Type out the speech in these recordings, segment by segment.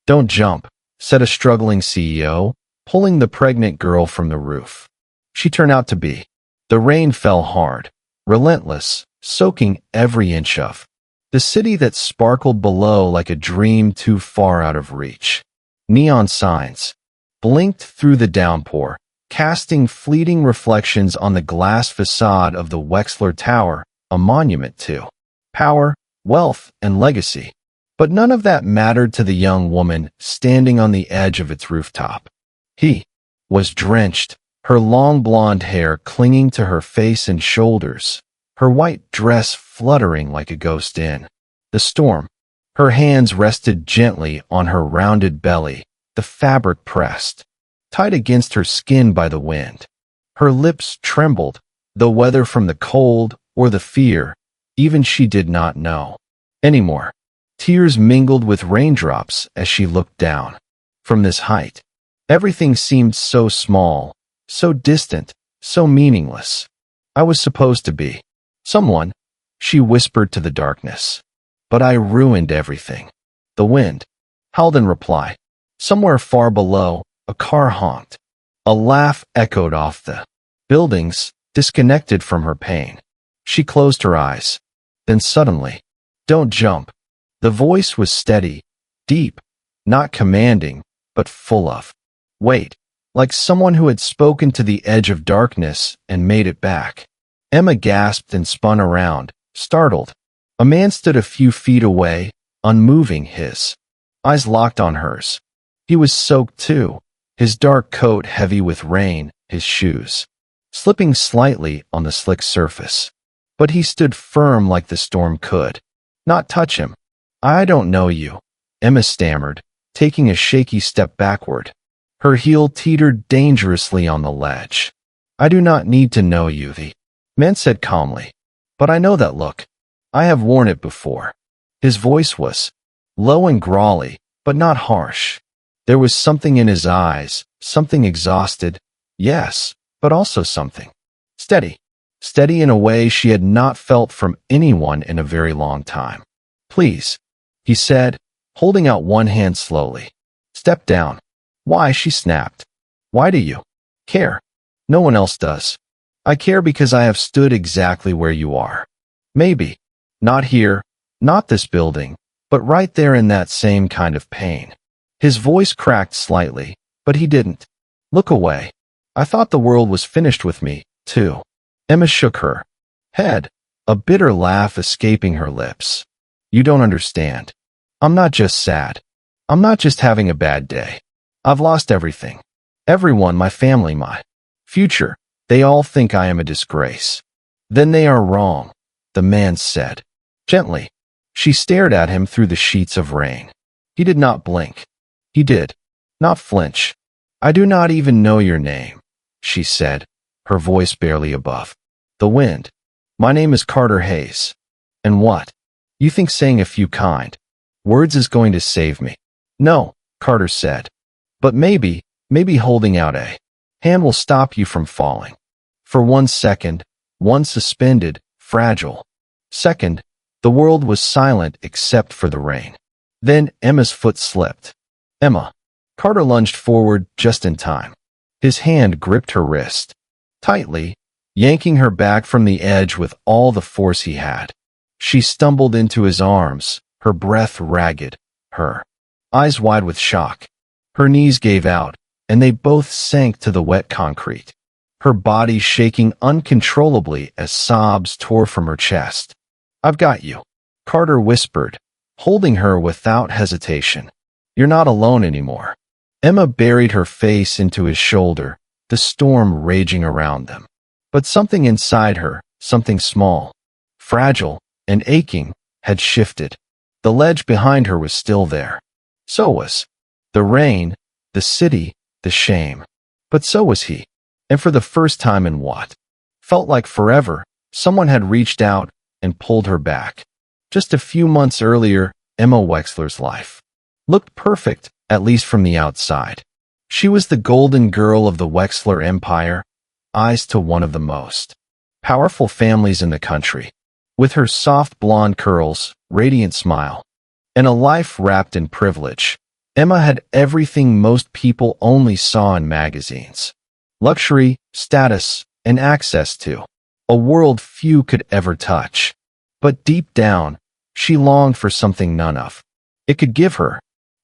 "Don't jump," said a struggling CEO, pulling the pregnant girl from the roof. She turned out to be. The rain fell hard, relentless, soaking every inch of the city that sparkled below like a dream too far out of reach. Neon signs blinked through the downpour, casting fleeting reflections on the glass facade of the Wexler Tower, a monument to power, wealth, and legacy. But none of that mattered to the young woman standing on the edge of its rooftop. He was drenched, her long blonde hair clinging to her face and shoulders, her white dress fluttering like a ghost in the storm. Her hands rested gently on her rounded belly, the fabric pressed tight against her skin by the wind. Her lips trembled, though whether from the cold or the fear, even she did not know anymore. Tears mingled with raindrops as she looked down. From this height, everything seemed so small, so distant, so meaningless. "I was supposed to be someone," she whispered to the darkness. "But I ruined everything." The wind howled in reply. Somewhere far below, a car honked. A laugh echoed off the buildings, disconnected from her pain. She closed her eyes. Then suddenly, "Don't jump." The voice was steady, deep, not commanding, but full of weight, like someone who had spoken to the edge of darkness and made it back. Emma gasped and spun around, startled. A man stood a few feet away, unmoving, his eyes locked on hers. He was soaked too, his dark coat heavy with rain, his shoes slipping slightly on the slick surface. But he stood firm like the storm could not touch him. "I don't know you," Emma stammered, taking a shaky step backward. Her heel teetered dangerously on the ledge. "I do not need to know you," the man said calmly. "But I know that look. I have worn it before." His voice was low and growly, but not harsh. There was something in his eyes, something exhausted, yes, but also something steady. Steady in a way she had not felt from anyone in a very long time. "Please," he said, holding out one hand slowly. "Step down." "Why?" she snapped. "Why do you care?" "No one else does. I care because I have stood exactly where you are. Maybe not here, not this building, but right there in that same kind of pain." His voice cracked slightly, but he didn't look away. "I thought the world was finished with me, too." Emma shook her head, a bitter laugh escaping her lips. "You don't understand. I'm not just sad. I'm not just having a bad day. I've lost everything. Everyone, my family, my future. They all think I am a disgrace." "Then they are wrong," the man said gently. She stared at him through the sheets of rain. He did not blink. He did not flinch. "I do not even know your name," she said, her voice barely above the wind. "My name is Carter Hayes." "And what? You think saying a few kind words is going to save me?" "No," Carter said. "But maybe holding out a hand will stop you from falling." For 1 second, one suspended, fragile second, the world was silent except for the rain. Then Emma's foot slipped. "Emma." Carter lunged forward just in time. His hand gripped her wrist tightly, yanking her back from the edge with all the force he had. She stumbled into his arms, her breath ragged, her eyes wide with shock. Her knees gave out, and they both sank to the wet concrete, her body shaking uncontrollably as sobs tore from her chest. "I've got you," Carter whispered, holding her without hesitation. "You're not alone anymore." Emma buried her face into his shoulder, the storm raging around them. But something inside her, something small, fragile, and aching, had shifted. The ledge behind her was still there. So was the rain, the city, the shame. But so was he. And for the first time in what felt like forever, someone had reached out and pulled her back. Just a few months earlier, Emma Wexler's life looked perfect, at least from the outside. She was the golden girl of the Wexler Empire, eyes to one of the most powerful families in the country, with her soft blonde curls, radiant smile, and a life wrapped in privilege. Emma had everything most people only saw in magazines. Luxury, status, and access to a world few could ever touch. But deep down, she longed for something none of it could give her.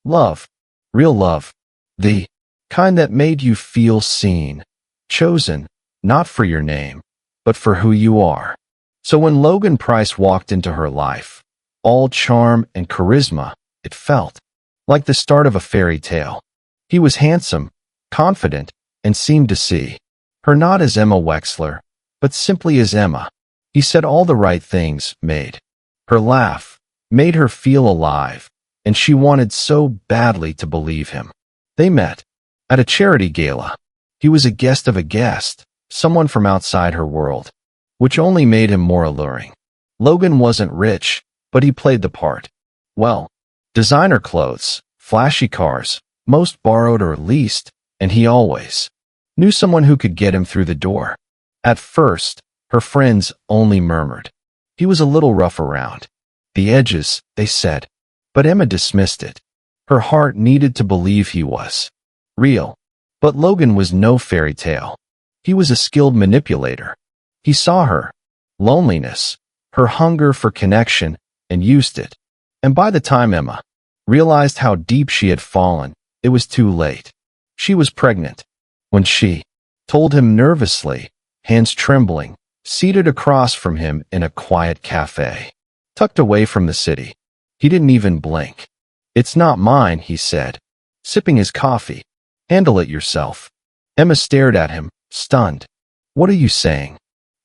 Love. Real love. The kind that made you feel seen, chosen, not for your name, but for who you are. So when Logan Price walked into her life, all charm and charisma, it felt like the start of a fairy tale. He was handsome, confident, and seemed to see her not as Emma Wexler, but simply as Emma. He said all the right things, made her laugh, made her feel alive, and she wanted so badly to believe him. They met at a charity gala. He was a guest of a guest, someone from outside her world, which only made him more alluring. Logan wasn't rich, but he played the part well. Designer clothes, flashy cars, most borrowed or leased, and he always knew someone who could get him through the door. At first, her friends only murmured. He was a little rough around the edges, they said, but Emma dismissed it. Her heart needed to believe he was real. But Logan was no fairy tale. He was a skilled manipulator. He saw her loneliness, her hunger for connection, and used it. And by the time Emma realized how deep she had fallen, it was too late. She was pregnant when she told him nervously, hands trembling, seated across from him in a quiet cafe, tucked away from the city. He didn't even blink. "It's not mine," he said, sipping his coffee. "Handle it yourself." Emma stared at him, stunned. "What are you saying?"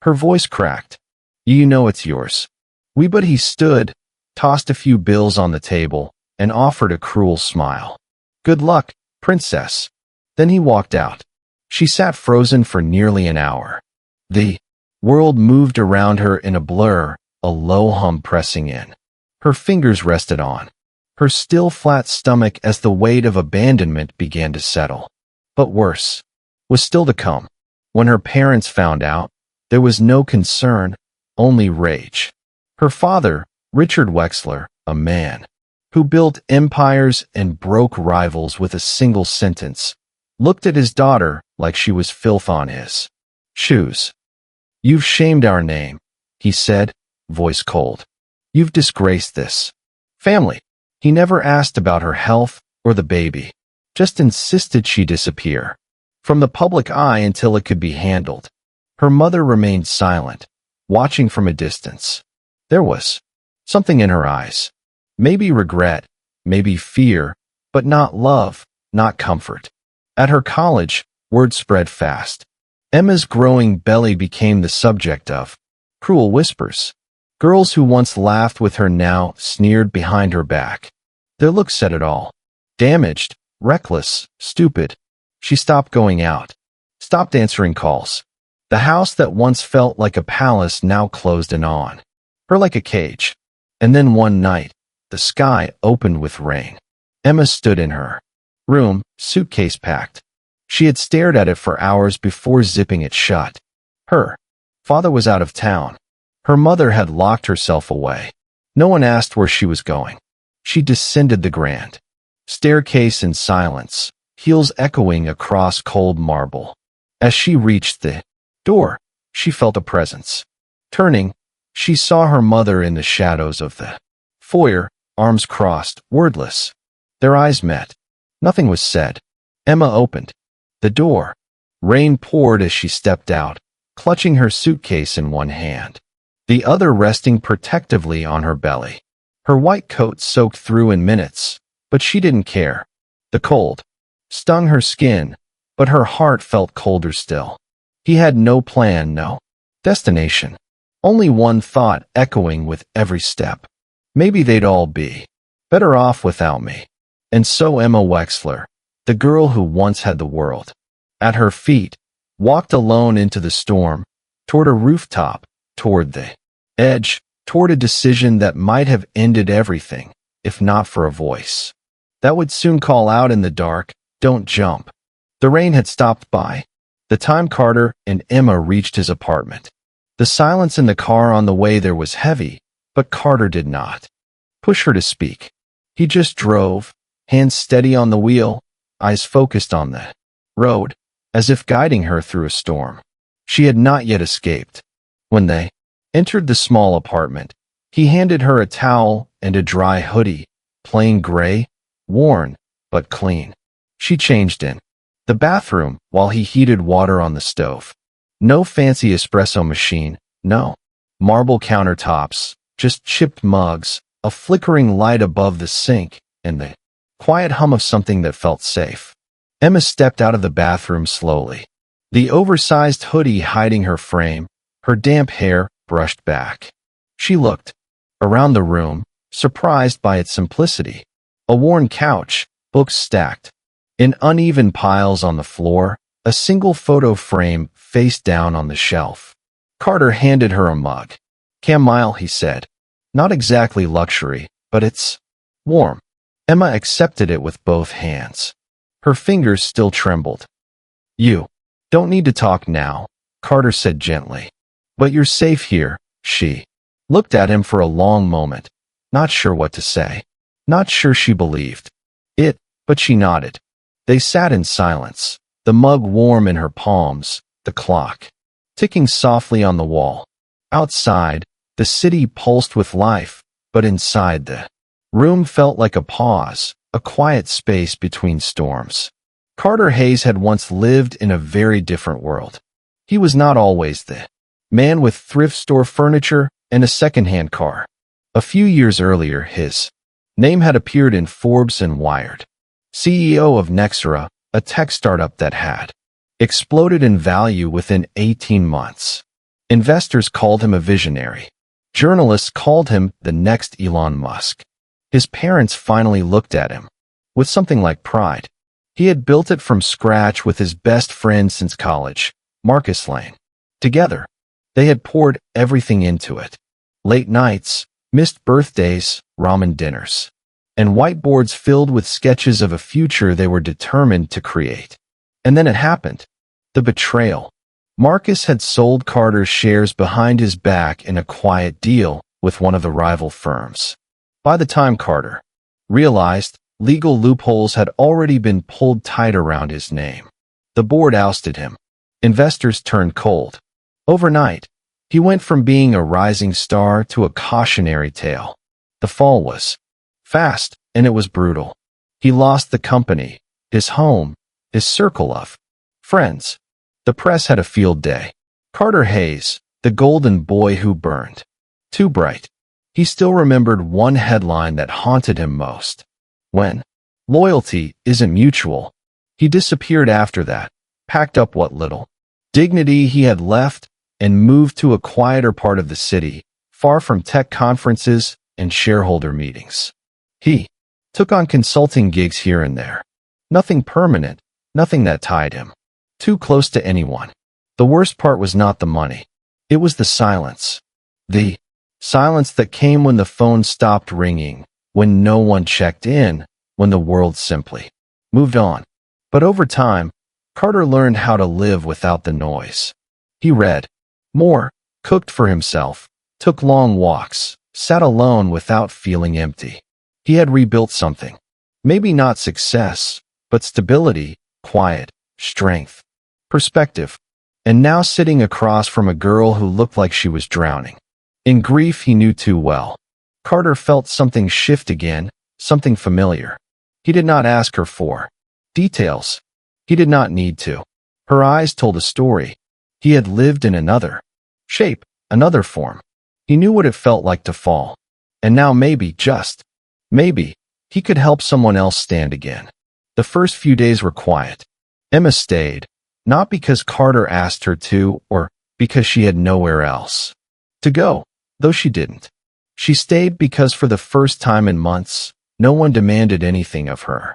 Her voice cracked. "You know it's yours." But he stood, tossed a few bills on the table, and offered a cruel smile. "Good luck, princess." Then he walked out. She sat frozen for nearly an hour. The world moved around her in a blur, a low hum pressing in. Her fingers rested on her still flat stomach as the weight of abandonment began to settle. But worse was still to come. When her parents found out, there was no concern, only rage. Her father, Richard Wexler, a man who built empires and broke rivals with a single sentence, looked at his daughter like she was filth on his shoes. "You've shamed our name," he said, voice cold. "You've disgraced this family." He never asked about her health or the baby, just insisted she disappear from the public eye until it could be handled. Her mother remained silent, watching from a distance. There was something in her eyes. Maybe regret, maybe fear, but not love, not comfort. At her college, word spread fast. Emma's growing belly became the subject of cruel whispers. Girls who once laughed with her now sneered behind her back. Their looks said it all. Damaged, reckless, stupid. She stopped going out, stopped answering calls. The house that once felt like a palace now closed in on her like a cage. And then one night, the sky opened with rain. Emma stood in her room, suitcase packed. She had stared at it for hours before zipping it shut. Her father was out of town. Her mother had locked herself away. No one asked where she was going. She descended the grand staircase in silence, heels echoing across cold marble. As she reached the door, she felt a presence. Turning, she saw her mother in the shadows of the foyer, arms crossed, wordless. Their eyes met. Nothing was said. Emma opened the door. Rain poured as she stepped out, clutching her suitcase in one hand, the other resting protectively on her belly. Her white coat soaked through in minutes, but she didn't care. The cold stung her skin, but her heart felt colder still. He had no plan, no destination. Only one thought echoing with every step. Maybe they'd all be better off without me. And so Emma Wexler, the girl who once had the world at her feet, walked alone into the storm, toward a rooftop, toward the edge, toward a decision that might have ended everything, if not for a voice that would soon call out in the dark, "Don't jump." The rain had stopped by the time Carter and Emma reached his apartment. The silence in the car on the way there was heavy, but Carter did not push her to speak. He just drove, hands steady on the wheel, eyes focused on the road, as if guiding her through a storm. She had not yet escaped. When they entered the small apartment, he handed her a towel and a dry hoodie, plain gray, worn, but clean. She changed in the bathroom while he heated water on the stove. No fancy espresso machine, no marble countertops, just chipped mugs, a flickering light above the sink, and the quiet hum of something that felt safe. Emma stepped out of the bathroom slowly, the oversized hoodie hiding her frame, her damp hair brushed back. She looked around the room, surprised by its simplicity. A worn couch, books stacked in uneven piles on the floor, a single photo frame face down on the shelf. Carter handed her a mug. "Chamomile," he said. "Not exactly luxury, but it's warm." Emma accepted it with both hands. Her fingers still trembled. "You don't need to talk now," Carter said gently. "But you're safe here." She looked at him for a long moment, not sure what to say. Not sure she believed it, but she nodded. They sat in silence, the mug warm in her palms, the clock ticking softly on the wall. Outside, the city pulsed with life, but inside the room felt like a pause, a quiet space between storms. Carter Hayes had once lived in a very different world. He was not always the man with thrift store furniture and a second-hand car. A few years earlier, his name had appeared in Forbes and Wired. CEO of Nexera, a tech startup that had exploded in value within 18 months. Investors called him a visionary. Journalists called him the next Elon Musk. His parents finally looked at him with something like pride. He had built it from scratch with his best friend since college, Marcus Lane. Together, they had poured everything into it. Late nights, missed birthdays, ramen dinners, and whiteboards filled with sketches of a future they were determined to create. And then it happened. The betrayal. Marcus had sold Carter's shares behind his back in a quiet deal with one of the rival firms. By the time Carter realized, legal loopholes had already been pulled tight around his name. The board ousted him. Investors turned cold. Overnight, he went from being a rising star to a cautionary tale. The fall was fast, and it was brutal. He lost the company, his home, his circle of friends. The press had a field day. Carter Hayes, the golden boy who burned too bright. He still remembered one headline that haunted him most. When loyalty isn't mutual. He disappeared after that, packed up what little dignity he had left, and moved to a quieter part of the city, far from tech conferences and shareholder meetings. He took on consulting gigs here and there. Nothing permanent, nothing that tied him too close to anyone. The worst part was not the money. It was the silence. The silence that came when the phone stopped ringing, when no one checked in, when the world simply moved on. But over time, Carter learned how to live without the noise. He read more, cooked for himself, took long walks, sat alone without feeling empty. He had rebuilt something. Maybe not success, but stability, quiet, strength, perspective. And now sitting across from a girl who looked like she was drowning in grief he knew too well. Carter felt something shift again, something familiar. He did not ask her for details. He did not need to. Her eyes told a story. He had lived in another shape, another form. He knew what it felt like to fall. And now maybe, just maybe, he could help someone else stand again. The first few days were quiet. Emma stayed, not because Carter asked her to, or because she had nowhere else to go, though she didn't. She stayed because for the first time in months, no one demanded anything of her.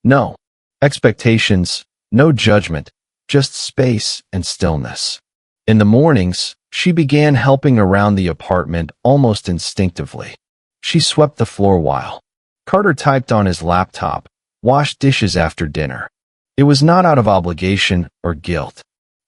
No expectations, no judgment, just space and stillness. In the mornings, she began helping around the apartment almost instinctively. She swept the floor while Carter typed on his laptop, washed dishes after dinner. It was not out of obligation or guilt.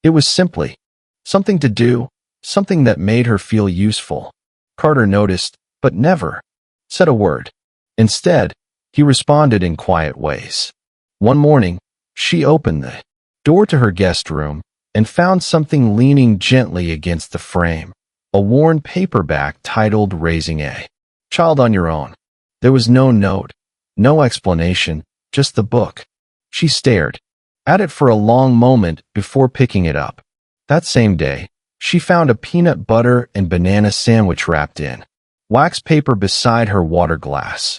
It was simply something to do, something that made her feel useful. Carter noticed, but never said a word. Instead, He responded in quiet ways. One morning, she opened the door to her guest room and found something leaning gently against the frame, a worn paperback titled Raising a Child on Your Own. There was no note, no explanation, just the book. She stared at it for a long moment before picking it up. That same day, she found a peanut butter and banana sandwich wrapped in wax paper beside her water glass.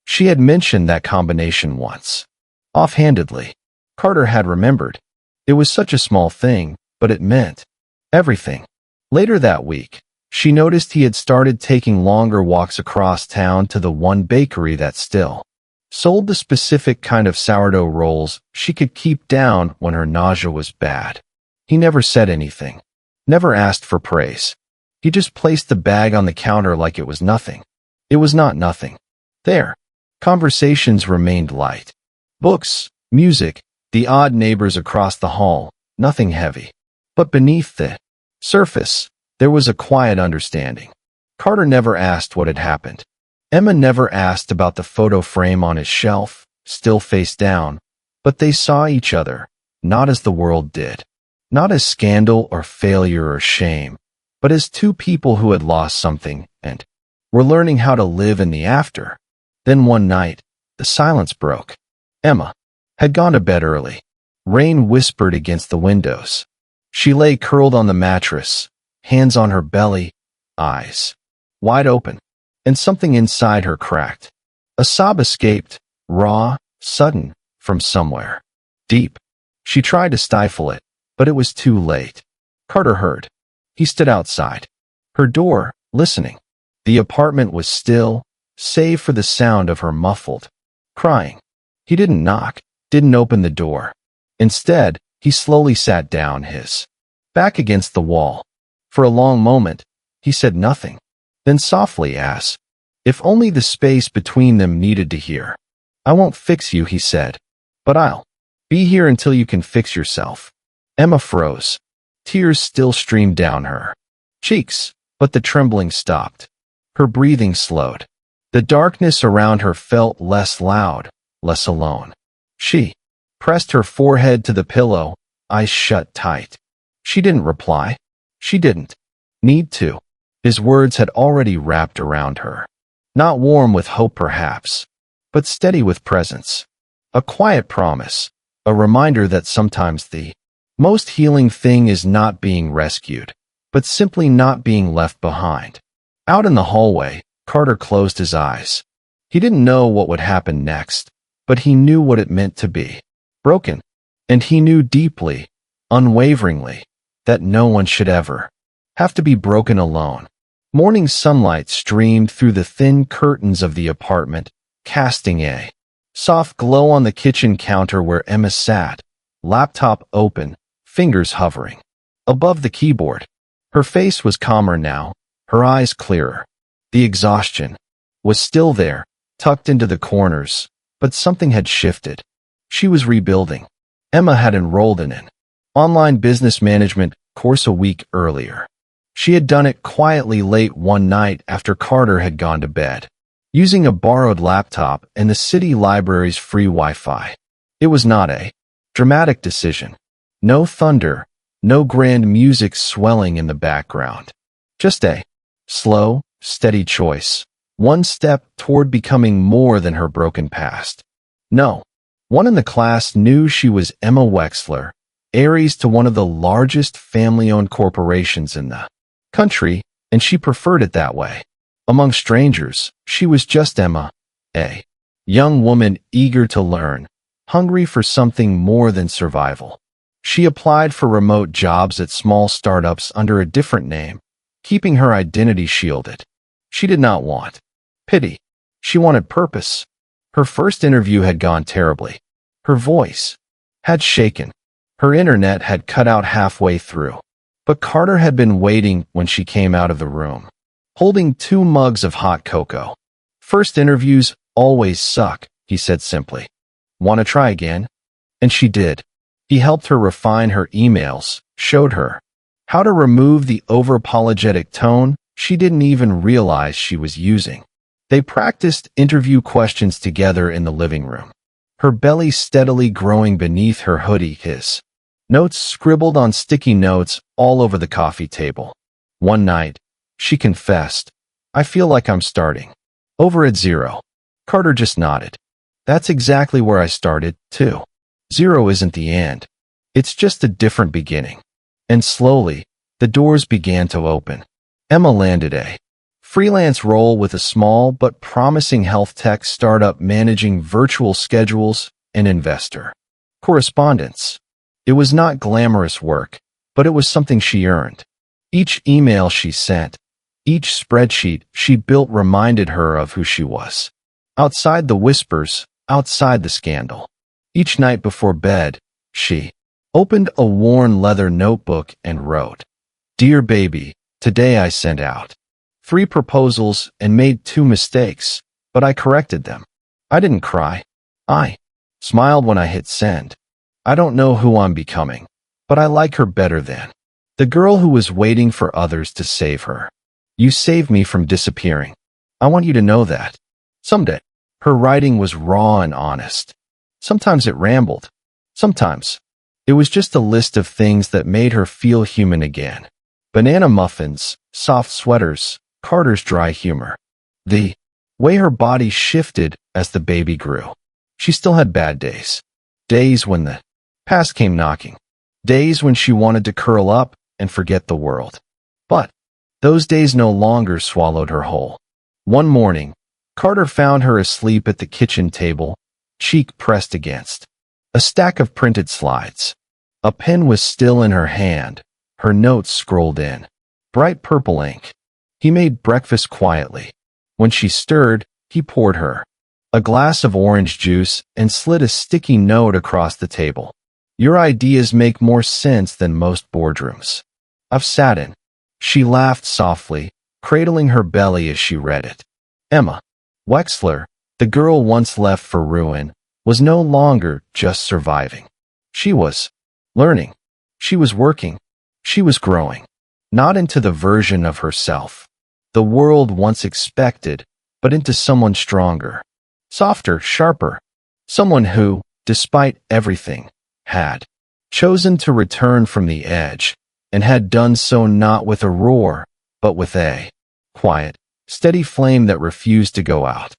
She had mentioned that combination once. Offhandedly, Carter had remembered. It was such a small thing, but it meant everything. Later that week, she noticed he had started taking longer walks across town to the one bakery that still sold the specific kind of sourdough rolls she could keep down when her nausea was bad. He never said anything, never asked for praise. He just placed the bag on the counter like it was nothing. It was not nothing. There, conversations remained light. Books, music, the odd neighbors across the hall, nothing heavy. But beneath the surface, there was a quiet understanding. Carter never asked what had happened. Emma never asked about the photo frame on his shelf, still face down, but they saw each other, not as the world did. Not as scandal or failure or shame, but as two people who had lost something and were learning how to live in the after. Then one night, the silence broke. Emma had gone to bed early. Rain whispered against the windows. She lay curled on the mattress, hands on her belly, eyes wide open, and something inside her cracked. A sob escaped, raw, sudden, from somewhere deep. She tried to stifle it, but it was too late. Carter heard. He stood outside her door, listening. The apartment was still, save for the sound of her muffled crying. He didn't knock, didn't open the door. Instead, he slowly sat down, his back against the wall. For a long moment, he said nothing. Then softly asked, if only the space between them needed to hear. I won't fix you, he said, but I'll be here until you can fix yourself. Emma froze. Tears still streamed down her cheeks, but the trembling stopped. Her breathing slowed. The darkness around her felt less loud, less alone. She pressed her forehead to the pillow, eyes shut tight. She didn't reply. She didn't need to. His words had already wrapped around her. Not warm with hope perhaps, but steady with presence. A quiet promise, a reminder that sometimes the most healing thing is not being rescued, but simply not being left behind. Out in the hallway, Carter closed his eyes. He didn't know what would happen next, but he knew what it meant to be broken. And he knew deeply, unwaveringly, that no one should ever have to be broken alone. Morning sunlight streamed through the thin curtains of the apartment, casting a soft glow on the kitchen counter where Emma sat, laptop open, fingers hovering above the keyboard. Her face was calmer now, her eyes clearer. The exhaustion was still there, tucked into the corners, but something had shifted. She was rebuilding. Emma had enrolled in an online business management course a week earlier. She had done it quietly late one night after Carter had gone to bed, using a borrowed laptop and the city library's free Wi-Fi. It was not a dramatic decision. No thunder, no grand music swelling in the background. Just a slow, steady choice. One step toward becoming more than her broken past. No one in the class knew she was Emma Wexler, heiress to one of the largest family-owned corporations in the country, and she preferred it that way. Among strangers, she was just Emma, a young woman eager to learn, hungry for something more than survival. She applied for remote jobs at small startups under a different name, keeping her identity shielded. She did not want pity. She wanted purpose. Her first interview had gone terribly. Her voice had shaken. Her internet had cut out halfway through. But Carter had been waiting when she came out of the room, holding 2 mugs of hot cocoa. First interviews always suck, he said simply. Want to try again? And she did. He helped her refine her emails, showed her how to remove the over-apologetic tone she didn't even realize she was using. They practiced interview questions together in the living room, her belly steadily growing beneath her hoodie, his notes scribbled on sticky notes all over the coffee table. One night, she confessed, "I feel like I'm starting over at zero." Carter just nodded. "That's exactly where I started, too. Zero isn't the end. It's just a different beginning." And slowly, the doors began to open. Emma landed a freelance role with a small but promising health tech startup managing virtual schedules and investor correspondence. It was not glamorous work, but it was something she earned. Each email she sent, each spreadsheet she built reminded her of who she was. Outside the whispers, outside the scandal. Each night before bed, she opened a worn leather notebook and wrote, "Dear baby, today I sent out 3 proposals and made 2 mistakes, but I corrected them. I didn't cry. I smiled when I hit send. I don't know who I'm becoming, but I like her better than the girl who was waiting for others to save her. You saved me from disappearing. I want you to know that." Someday, her writing was raw and honest. Sometimes it rambled. Sometimes it was just a list of things that made her feel human again. Banana muffins, soft sweaters, Carter's dry humor. The way her body shifted as the baby grew. She still had bad days. Days when the past came knocking. Days when she wanted to curl up and forget the world. But those days no longer swallowed her whole. One morning, Carter found her asleep at the kitchen table, cheek pressed against a stack of printed slides. A pen was still in her hand, her notes scrolled in bright purple ink. He made breakfast quietly. When she stirred, he poured her a glass of orange juice and slid a sticky note across the table. "Your ideas make more sense than most boardrooms I've sat in." She laughed softly, cradling her belly as she read it. Emma Wexler, the girl once left for ruin, was no longer just surviving. She was learning. She was working. She was growing. Not into the version of herself the world once expected, but into someone stronger, softer, sharper. Someone who, despite everything, had chosen to return from the edge, and had done so not with a roar, but with a quiet, steady flame that refused to go out.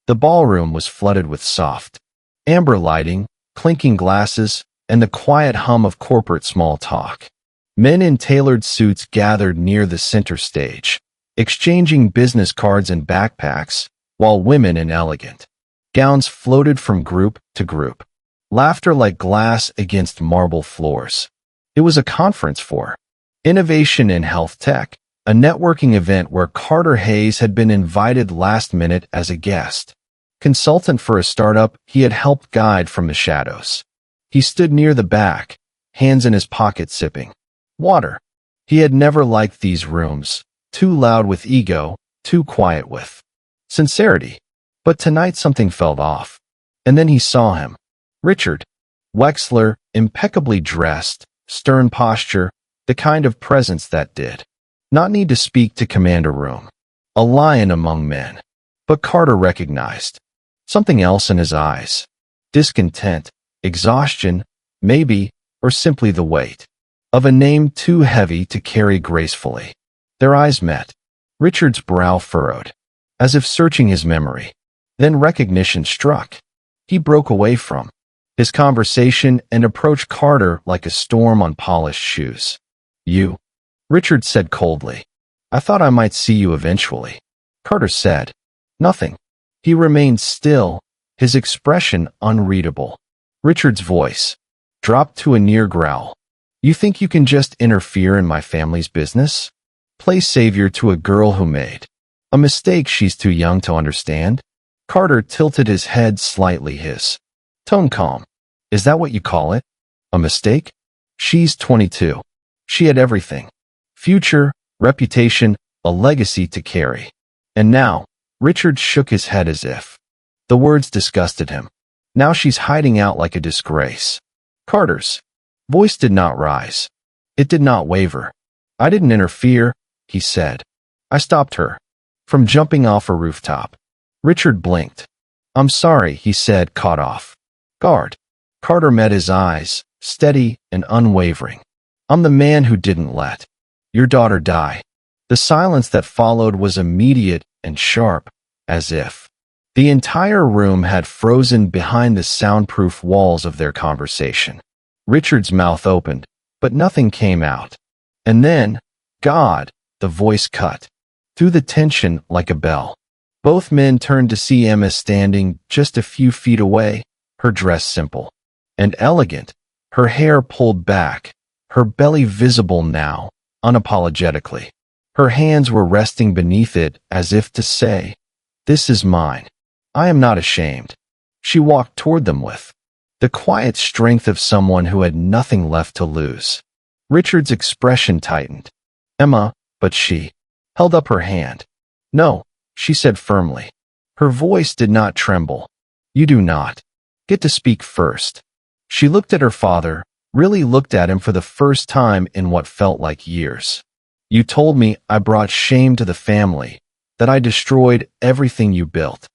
The ballroom was flooded with soft, amber lighting, clinking glasses, and the quiet hum of corporate small talk. Men in tailored suits gathered near the center stage, exchanging business cards and backpacks, while women in elegant gowns floated from group to group. Laughter like glass against marble floors. It was a conference for innovation in health tech, a networking event where Carter Hayes had been invited last minute as a guest. Consultant for a startup he had helped guide from the shadows. He stood near the back, hands in his pocket sipping water. He had never liked these rooms, too loud with ego, too quiet with sincerity. But tonight something felt off. And then he saw him. Richard Wexler, impeccably dressed, stern posture, the kind of presence that did not need to speak to command a room. A lion among men. But Carter recognized something else in his eyes. Discontent, exhaustion, maybe, or simply the weight of a name too heavy to carry gracefully. Their eyes met. Richard's brow furrowed, as if searching his memory. Then recognition struck. He broke away from his conversation and approached Carter like a storm on polished shoes. "You," Richard said coldly. "I thought I might see you eventually." Carter said nothing. He remained still, his expression unreadable. Richard's voice dropped to a near growl. "You think you can just interfere in my family's business? Play savior to a girl who made a mistake she's too young to understand?" Carter tilted his head slightly, his tone calm. "Is that what you call it? A mistake? She's 22. She had everything. Future, reputation, a legacy to carry. And now," Richard shook his head as if the words disgusted him. "Now she's hiding out like a disgrace." Carter's voice did not rise. It did not waver. "I didn't interfere," he said. "I stopped her from jumping off a rooftop. Richard blinked. I'm sorry, he said, caught off guard. Carter met his eyes, steady and unwavering. I'm the man who didn't let your daughter die. The silence that followed was immediate and sharp, as if the entire room had frozen behind the soundproof walls of their conversation. Richard's mouth opened, but nothing came out. And then, God, the voice cut through the tension like a bell. Both men turned to see Emma standing just a few feet away, her dress simple and elegant, her hair pulled back, her belly visible now, unapologetically. Her hands were resting beneath it as if to say, "This is mine. I am not ashamed." She walked toward them with the quiet strength of someone who had nothing left to lose. Richard's expression tightened. Emma, but she held up her hand. "No," she said firmly. Her voice did not tremble. "You do not get to speak first." She looked at her father, really looked at him for the first time in what felt like years. "You told me I brought shame to the family, that I destroyed everything you built."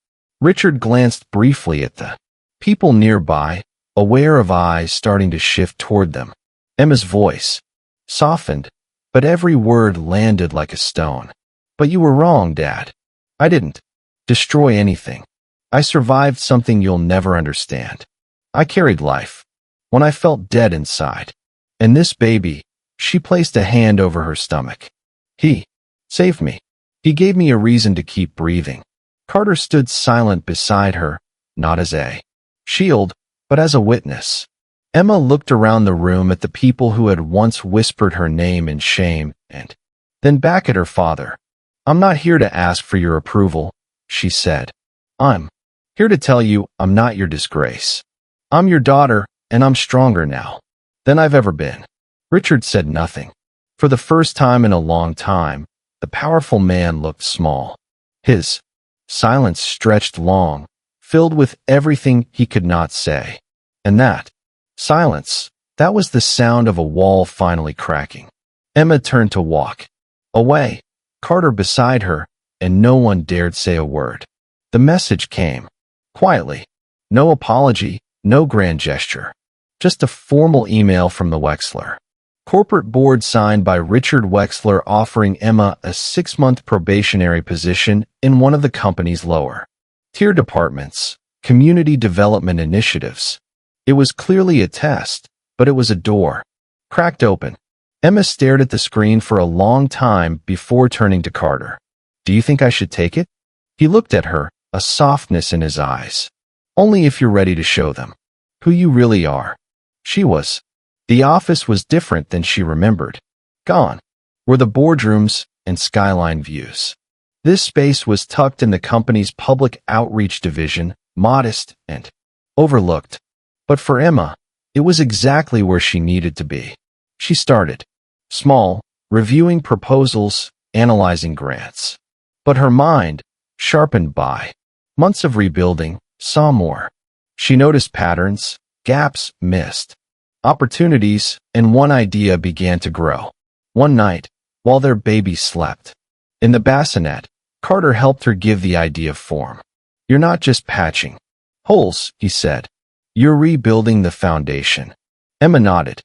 Richard glanced briefly at the people nearby, aware of eyes starting to shift toward them. Emma's voice softened, but every word landed like a stone. "But you were wrong, Dad. I didn't destroy anything. I survived something you'll never understand. I carried life when I felt dead inside. And this baby," she placed a hand over her stomach. "He saved me. He gave me a reason to keep breathing." Carter stood silent beside her, not as a shield, but as a witness. Emma looked around the room at the people who had once whispered her name in shame, and then back at her father. "I'm not here to ask for your approval," she said. "I'm here to tell you I'm not your disgrace. I'm your daughter, and I'm stronger now than I've ever been." Richard said nothing. For the first time in a long time, the powerful man looked small. His silence stretched long, filled with everything he could not say. And that silence, that was the sound of a wall finally cracking. Emma turned to walk away, Carter beside her, and no one dared say a word. The message came quietly. No apology, no grand gesture. Just a formal email from the Wexler corporate board signed by Richard Wexler offering Emma a 6-month probationary position in one of the company's lower-tier departments, community development initiatives. It was clearly a test, but it was a door cracked open. Emma stared at the screen for a long time before turning to Carter. "Do you think I should take it?" He looked at her, a softness in his eyes. "Only if you're ready to show them who you really are." She was. The office was different than she remembered. Gone were the boardrooms and skyline views. This space was tucked in the company's public outreach division, modest and overlooked. But for Emma, it was exactly where she needed to be. She started small, reviewing proposals, analyzing grants. But her mind, sharpened by months of rebuilding, saw more. She noticed patterns, gaps missed, opportunities, and one idea began to grow. One night, while their baby slept in the bassinet, Carter helped her give the idea form. "You're not just patching holes," he said. "You're rebuilding the foundation." Emma nodded.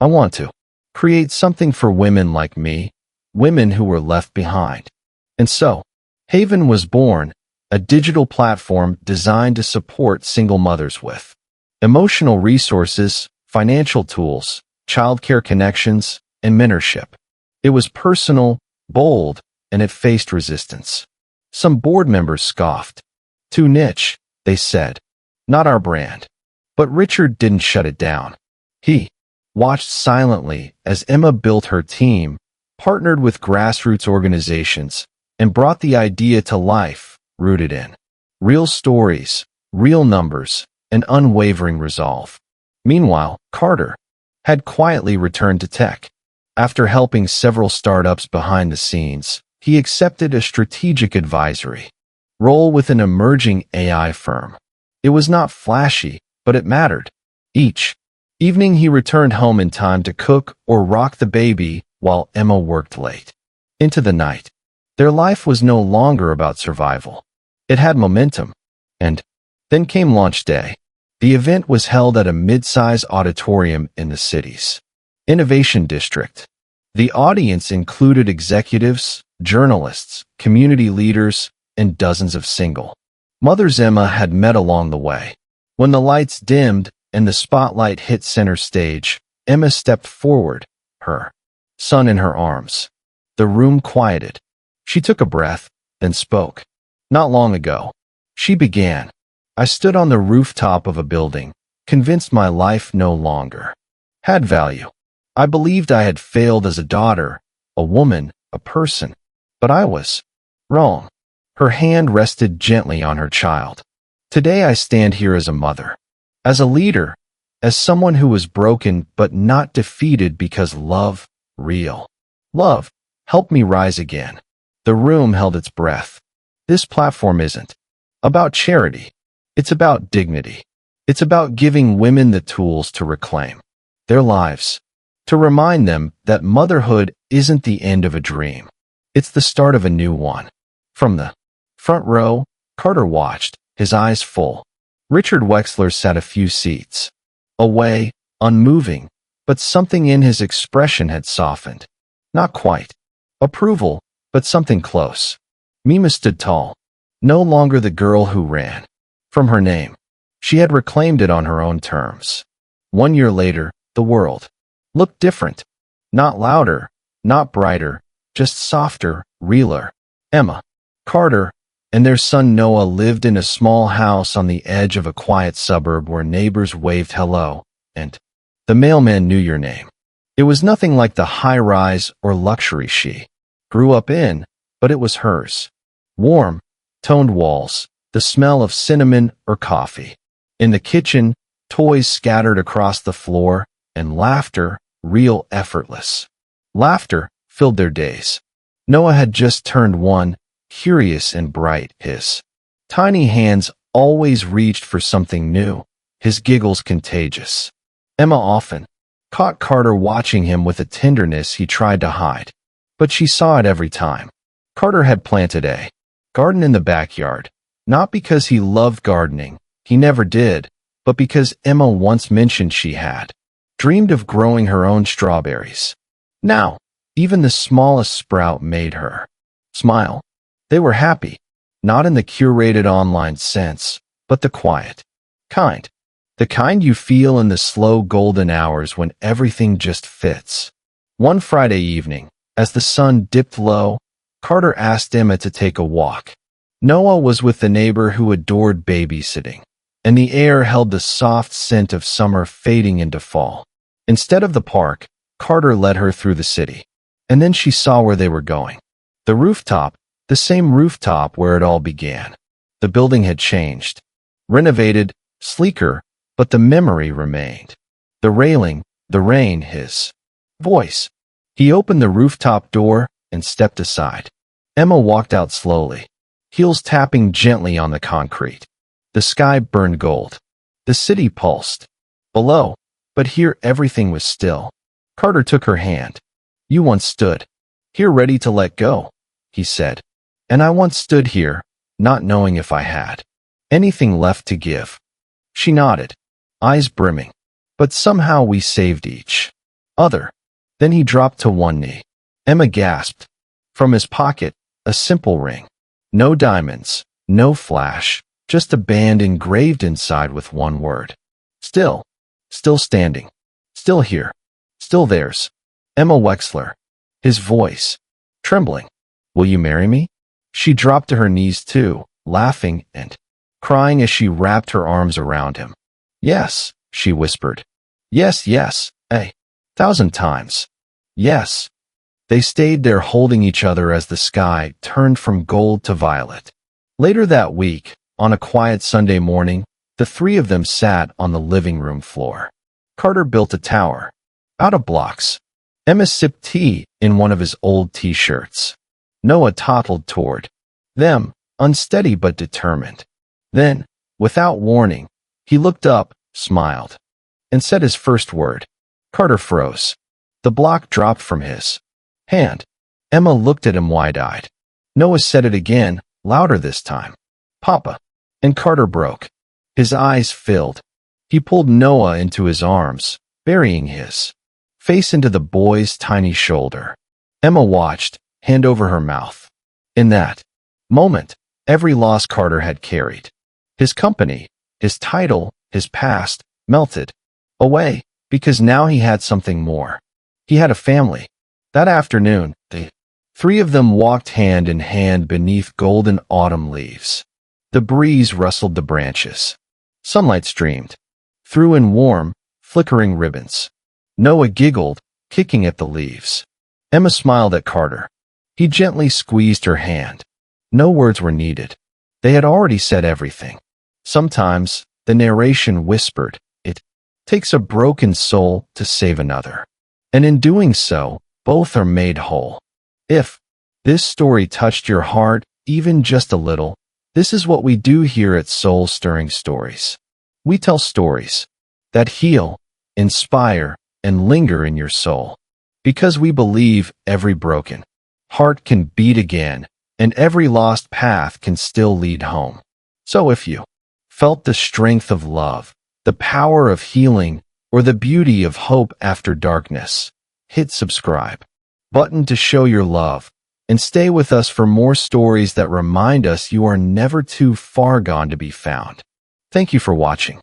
"I want to create something for women like me, women who were left behind." And so, Haven was born, a digital platform designed to support single mothers with emotional resources, financial tools, childcare connections, and mentorship. It was personal, bold, and it faced resistance. Some board members scoffed. "Too niche," they said. "Not our brand." But Richard didn't shut it down. He watched silently as Emma built her team, partnered with grassroots organizations, and brought the idea to life, rooted in real stories, real numbers, and unwavering resolve. Meanwhile, Carter had quietly returned to tech. After helping several startups behind the scenes, he accepted a strategic advisory role with an emerging AI firm. It was not flashy, but it mattered. Each evening he returned home in time to cook or rock the baby while Emma worked late into the night. Their life was no longer about survival. It had momentum. And then came launch day. The event was held at a mid-size auditorium in the city's Innovation District. The audience included executives, journalists, community leaders, and dozens of single mothers Emma had met along the way. When the lights dimmed and the spotlight hit center stage, Emma stepped forward, her son in her arms. The room quieted. She took a breath, then spoke. Not long ago, she began. I stood on the rooftop of a building, convinced my life no longer had value. I believed I had failed as a daughter, a woman, a person. But I was wrong. Her hand rested gently on her child. Today I stand here as a mother, as a leader, as someone who was broken but not defeated because love, real love, helped me rise again. The room held its breath. This platform isn't about charity. It's about dignity. It's about giving women the tools to reclaim their lives, to remind them that motherhood isn't the end of a dream. It's the start of a new one. From the front row, Carter watched, his eyes full. Richard Wexler sat a few seats away, unmoving, but something in his expression had softened. Not quite approval, but something close. Mima stood tall, no longer the girl who ran from her name. She had reclaimed it on her own terms. 1 year later, the world looked different. Not louder, not brighter, just softer, realer. Emma, Carter, and their son Noah lived in a small house on the edge of a quiet suburb where neighbors waved hello, and the mailman knew your name. It was nothing like the high-rise or luxury she grew up in, but it was hers. Warm, toned walls, the smell of cinnamon or coffee. In the kitchen, toys scattered across the floor, and laughter, real effortless. Laughter filled their days. Noah had just turned 1, curious and bright. His tiny hands always reached for something new, his giggles contagious. Emma often caught Carter watching him with a tenderness he tried to hide, but she saw it every time. Carter had planted a garden in the backyard, not because he loved gardening, he never did, but because Emma once mentioned she had dreamed of growing her own strawberries. Now, even the smallest sprout made her smile. They were happy, not in the curated online sense, but the quiet kind. The kind you feel in the slow golden hours when everything just fits. One Friday evening, as the sun dipped low, Carter asked Emma to take a walk. Noah was with the neighbor who adored babysitting, and the air held the soft scent of summer fading into fall. Instead of the park, Carter led her through the city, and then she saw where they were going. The rooftop, the same rooftop where it all began. The building had changed, renovated, sleeker, but the memory remained. The railing, the rain, his voice. He opened the rooftop door and stepped aside. Emma walked out slowly, heels tapping gently on the concrete. The sky burned gold. The city pulsed below, but here everything was still. Carter took her hand. You once stood here ready to let go, he said. And I once stood here, not knowing if I had anything left to give. She nodded, eyes brimming. But somehow we saved each other. Then he dropped to one knee. Emma gasped. From his pocket, a simple ring. No diamonds, no flash, just a band engraved inside with one word. Still standing, still here, still theirs. Emma Wexler. His voice, trembling. Will you marry me? She dropped to her knees too, laughing and crying as she wrapped her arms around him. Yes, she whispered. Yes, yes, 1,000 times. Yes. They stayed there holding each other as the sky turned from gold to violet. Later that week, on a quiet Sunday morning, the three of them sat on the living room floor. Carter built a tower, out of blocks. Emma sipped tea in one of his old t-shirts. Noah toddled toward them, unsteady but determined. Then, without warning, he looked up, smiled, and said his first word. Carter froze. The block dropped from his hand. Emma looked at him wide-eyed. Noah said it again, louder this time. Papa. And Carter broke. His eyes filled. He pulled Noah into his arms, burying his face into the boy's tiny shoulder. Emma watched, hand over her mouth. In that moment, every loss Carter had carried, his company, his title, his past, melted away, because now he had something more. He had a family. That afternoon, the three of them walked hand in hand beneath golden autumn leaves. The breeze rustled the branches. Sunlight streamed through in warm, flickering ribbons. Noah giggled, kicking at the leaves. Emma smiled at Carter. He gently squeezed her hand. No words were needed. They had already said everything. Sometimes, the narration whispered, it takes a broken soul to save another. And in doing so, both are made whole. If this story touched your heart, even just a little, this is what we do here at Soul Stirring Stories. We tell stories that heal, inspire, and linger in your soul. Because we believe every broken heart can beat again, and every lost path can still lead home. So if you felt the strength of love, the power of healing, or the beauty of hope after darkness, hit subscribe button to show your love, and stay with us for more stories that remind us you are never too far gone to be found. Thank you for watching.